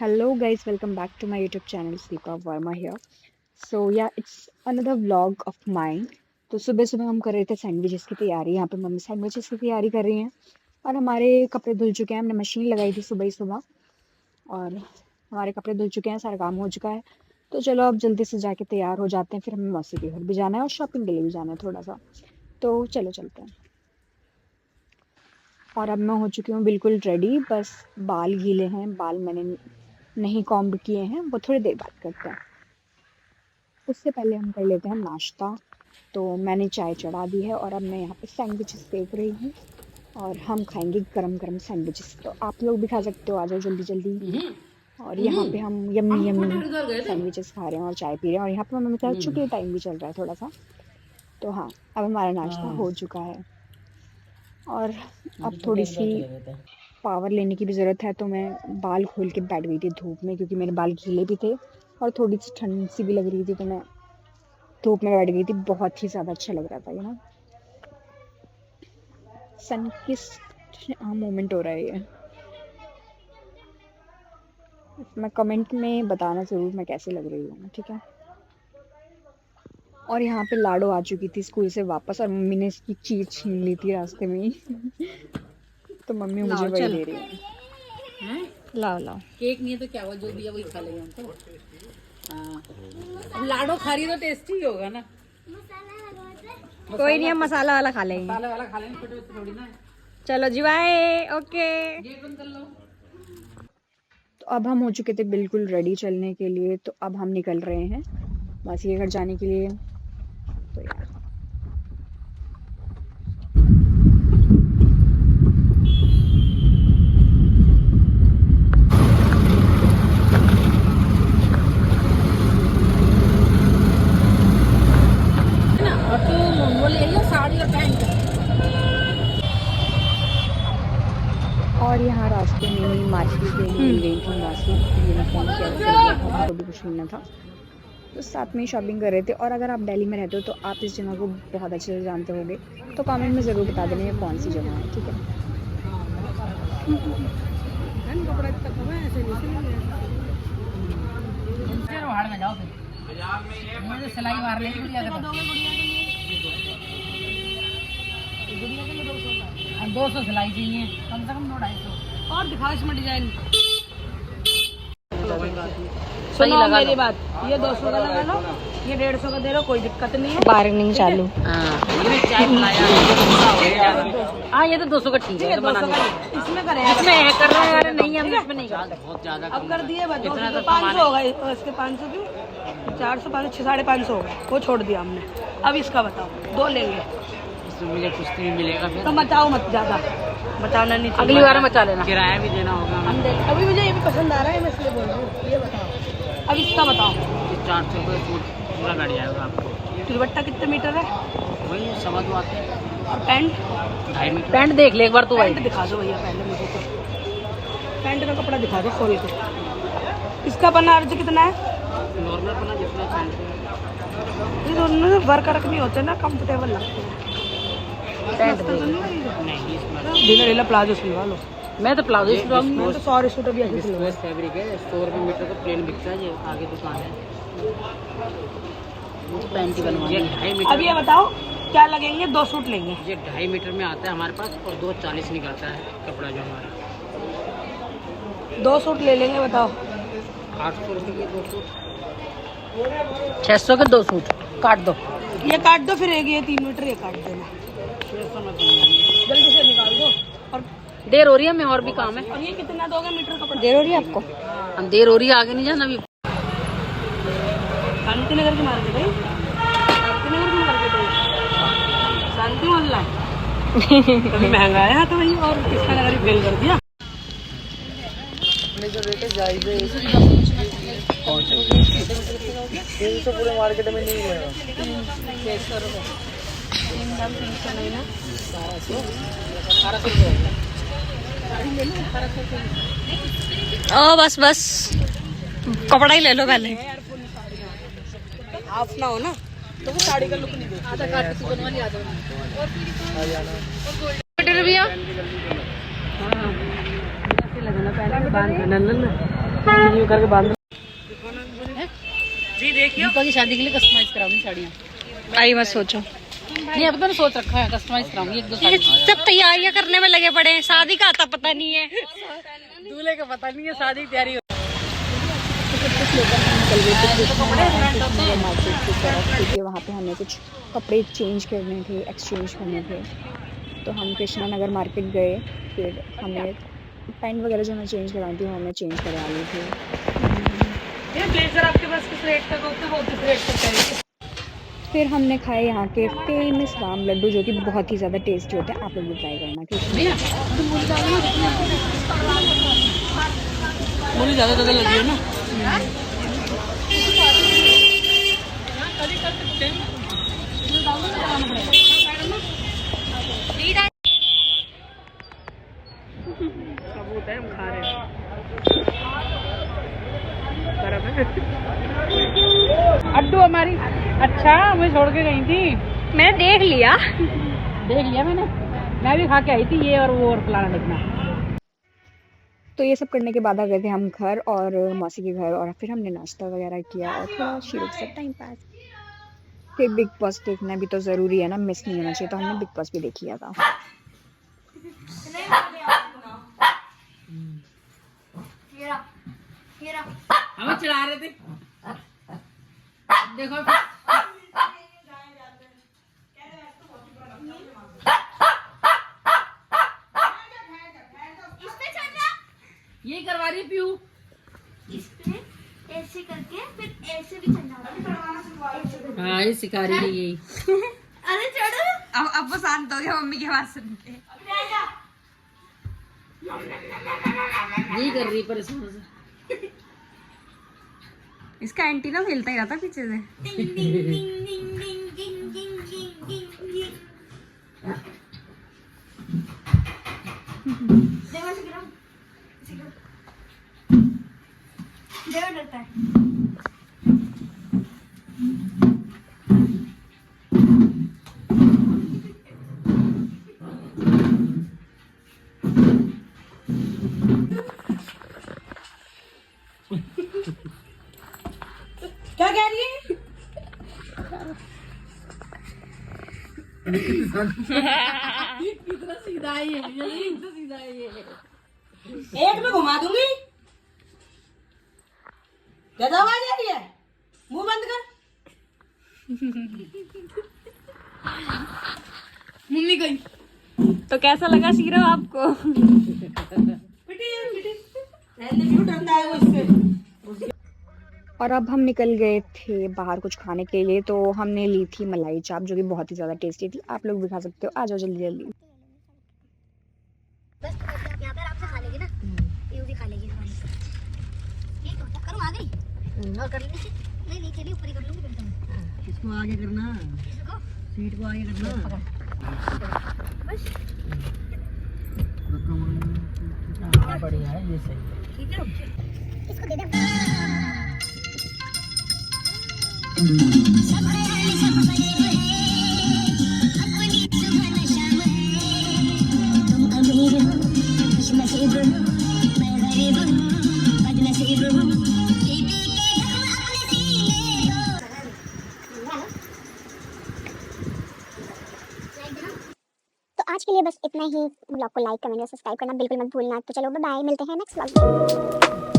Hello guys, welcome back to my YouTube channel Deepa Verma here. So yeah, it's another vlog of mine. तो सुबह सुबह हम कर रहे थे सैंडविचेस की तैयारी। यहाँ पे मम्मी सैंडविचेस की तैयारी कर रही हैं और हमारे कपड़े धुल चुके हैं। हमने मशीन लगाई थी सुबह ही सुबह और हमारे कपड़े धुल चुके हैं, सारा काम हो चुका है। तो चलो अब जल्दी से जाके तैयार हो जाते हैं, फिर हमें मौसी के घर भी जाना है और शॉपिंग के लिए भी जाना है थोड़ा सा। तो चलो चलते हैं। और अब मैं हो चुकी हूँ बिल्कुल रेडी, बस बाल गीले हैं, बाल मैंने नहीं कॉम्ब किए हैं, वो थोड़ी देर बाद करते हैं। उससे पहले हम कर लेते हैं नाश्ता। तो मैंने चाय चढ़ा दी है और अब मैं यहाँ पे सैंडविचेस सेक रही हूँ और हम खाएंगे गरम गरम सैंडविचेस। तो आप लोग भी खा सकते हो, आ जाओ जल्दी जल्दी। और यहाँ पे हम यम्मी यम्मी सैंडविचेस खा रहे हैं और चाय पी रहे हैं। और यहाँ पे मम्मी का छुट्टी का टाइम भी चल रहा है थोड़ा सा। तो हाँ, अब हमारा नाश्ता हो चुका है और अब थोड़ी सी पावर लेने की भी ज़रूरत है। तो मैं बाल खोल के बैठ गई थी धूप में, क्योंकि मेरे बाल गीले भी थे और थोड़ी सी ठंड सी भी लग रही थी। तो मैं धूप में बैठ गई थी, बहुत ही ज़्यादा अच्छा लग रहा था, सन किस मोमेंट हो रहा है ये। मैं कमेंट में बताना ज़रूर मैं कैसे लग रही हूँ, ठीक है। और यहाँ पे लाडो आ चुकी थी स्कूल से वापस और मम्मी ने इसकी चीज छीन ली थी रास्ते में ही। तो मम्मी मुझे वही दे रही है। लाओ लाओ, केक नहीं है तो क्या हुआ, जो दिया वही खा लेंगे हम तो। अब लाडो खा रही तो टेस्टी होगा ना। कोई नहीं, हम मसाला वाला खा लेंगे। मसाला वाला खा लेंगे, छोटे थोड़ी ना। चलो जी, बाय। ओके, गेट बंद कर लो। तो अब हम हो चुके थे बिल्कुल रेडी चलने के लिए। तो अब हम निकल रहे हैं मासी के घर जाने के लिए। तो यार और तू वो ले लियो साड़ी और पैंट। और यहाँ रास्ते में ही मार्केट के लिए मिल गई थी मासी। यूनिफॉर्म के उनको भी कुछ लेना था, तो साथ में ही शॉपिंग कर रहे थे। और अगर आप दिल्ली में रहते हो तो आप इस जगह को बहुत अच्छे से जानते होंगे, तो कमेंट में ज़रूर बता देना ये कौन सी जगह है, ठीक है। बाहर में जाओ फिर मुझे सिलाई मार लेगी गुड़िया के 200 सिलाई चाहिए, कम से कम 200-250 और दिखाओ इसमें डिजाइन। सुनो मेरी बात, ये 200 का लगा लो, ये 150 का दे लो, कोई दिक्कत नहीं है। बार्गेनिंग चालू। चाय पिलाया। हाँ ये तो 200 का ठीक है, 200 का इसमें करें, इसमें कर रहे हैं। अरे नहीं, हम इसमें नहीं करते, बहुत ज्यादा अब कर दिए। 500 होगा इसके, 500 की 400 500 550 होगा, वो छोड़ दिया हमने। अब इसका बताओ, 2 लेंगे, मुझे कुछ नहीं मिलेगा फिर। तो मचाओ मत, ज्यादा बताना नहीं, अगली बार मचा लेना, किराया भी देना होगा। हम दे, अभी मुझे ये भी पसंद आ रहा है, मैं इसलिए बोल रही हूँ। ये बताओ, अब इसका बताओ। 400 रुपये सूट पूरा बैठ जाएगा आपको। दुपट्टा कितने मीटर है? वही 2.25 आते हैं। और पैंट 2.5 मीटर। पैंट देख ले एक बार, तो पैंट दिखा दो भैया पहले मुझे, तो पैंट का कपड़ा दिखा दो खोल के। इसका बनारस कितना है? नॉर्मल बना जितना चाहिए। ये दोनों वर्क भी होते हैं ना, कंफर्टेबल लगते हैं। ढीला ढीला प्लाजो सिलवा लो। मैं तो प्लाजो सिलवाऊंगी, मैं तो 100 सूट भी ऐसे सिलवा। फैब्रिक है, 100 रुपये मीटर का प्लेन बिकता है, ये आगे दुकान है। पैंट बनवानी है 2.5 मीटर। अब ये बताओ क्या लगेंगे? 2 सूट लेंगे। ये 2.5 मीटर में आता है हमारे पास और 2.40 निकलता है कपड़ा जो हमारा। 2 सूट ले लेंगे, बताओ। 800 रुपये के 2 सूट, 600 के 2 सूट काट दो। ये काट दो, फिर एक ये 3 मीटर ये काट देना, जल्दी से निकाल दो। और देर हो रही है, मैं और भी काम है। और ये कितना दोगे मीटर कपड़ा? देर हो रही है आपको? हम देर हो रही है, आगे नहीं जाना अभी। शांति नगर की मार्केट है, शांति नगर की मार्केट है, शांति मोहल्ला कभी महंगा आया तो वही, और किसका नगर ही फेल कर दिया। पूरे मार्केट में नहीं मिलेगा। 600 रुपये, 300 नहीं ना, 1200 ओ बस बस, कपड़ा ही ले लो पहले। हाफ ना हो ना, तो वो साड़ी का लुक नहीं देती। आधा काट के बनवा लिया भैया। हाँ, लगाना पहले बांध देना। करके बांध जी। देखियो की शादी के लिए कस्टमाइज कराऊंगी साड़ियाँ। आई मत सोचो, नहीं अब तो मैंने सोच रखा है कस्टमाइज कराऊंगी 1-2 साड़ी। सब तैयारियां करने में लगे पड़े हैं, शादी का आता पता नहीं है, दूल्हे का पता नहीं है, शादी की तैयारी। क्योंकि वहाँ पे हमें कुछ कपड़े चेंज करने थे, एक्सचेंज करने थे, तो हम कृष्णा नगर मार्केट गए। फिर हमें पैंट वगैरह जो हमें चेंज करानी थी वो हमें चेंज करवा ली थी। ये ब्लेजर आपके पास किस रेट तक होते हैं, वो किस रेट तक चाहिए? फिर हमने खाए यहाँ के फेमस राम लड्डू, जो कि बहुत ही ज़्यादा टेस्टी होते हैं। आप लोग भी ट्राई करना। मुझे ज़्यादा लगी है ना। सबूत है, हम खा रहे हैं। अड्डू हमारी अच्छा मुझे छोड़ के गई थी। मैंने देख लिया मैंने, मैं भी खा के आई थी ये और वो और फलाना देखना। तो ये सब करने के बाद आ गए थे हम घर और मौसी के घर, और फिर हमने नाश्ता वगैरह किया और थोड़ा शुरू से टाइम पास। फिर बिग बॉस देखना भी तो ज़रूरी है ना, मिस नहीं होना चाहिए, तो हमने बिग बॉस भी देख लिया था। हमें चढ़ा रहे थे, देखो ये करवा रही पीयू। ऐसे करके फिर ऐसे भी चढ़ना। हाँ ये सिखा रही है यही। अरे चढ़ो। अब वो शांत हो गया मम्मी की आवाज़ सुन के। यही कर रही परेशान से। इसका एंटीना हिलता ही रहता पीछे से। डिंग डिंग डिंग डिंग डिंग डिंग डिंग डिंग डिंग डिंग। देखो सिकरो देखो डरता है। क्या कह रही है? कितना सीधा है ये, तो सीधा है ये। एक में घुमा दूंगी। ज्यादा आवाज आ रही है, मुंह बंद कर। मम्मी गई। तो कैसा लगा शीरो आपको? और अब हम निकल गए थे बाहर कुछ खाने के लिए, तो हमने ली थी मलाई चाप, जो कि बहुत ही ज़्यादा टेस्टी थी। आप लोग भी खा सकते हो, आ जाओ जल्दी जल्दी। बस यहाँ पे आराम से खा लेगी ना, पीयू भी खा लेगी। ये तो करूँ आ गई और कर लेंगे। नहीं नहीं चलिए ऊपर ही कर लूँगी फिर तो। इसको आगे करना, इसको सीट को आगे करना। बस हाँ बढ़िया है, ये सही है। ठीक है, इसको दे दे। तो आज के लिए बस इतना ही। ब्लॉग को लाइक कमेंट और सब्सक्राइब करना बिल्कुल मत भूलना। तो चलो बाय बाय, मिलते हैं नेक्स्ट व्लॉग में।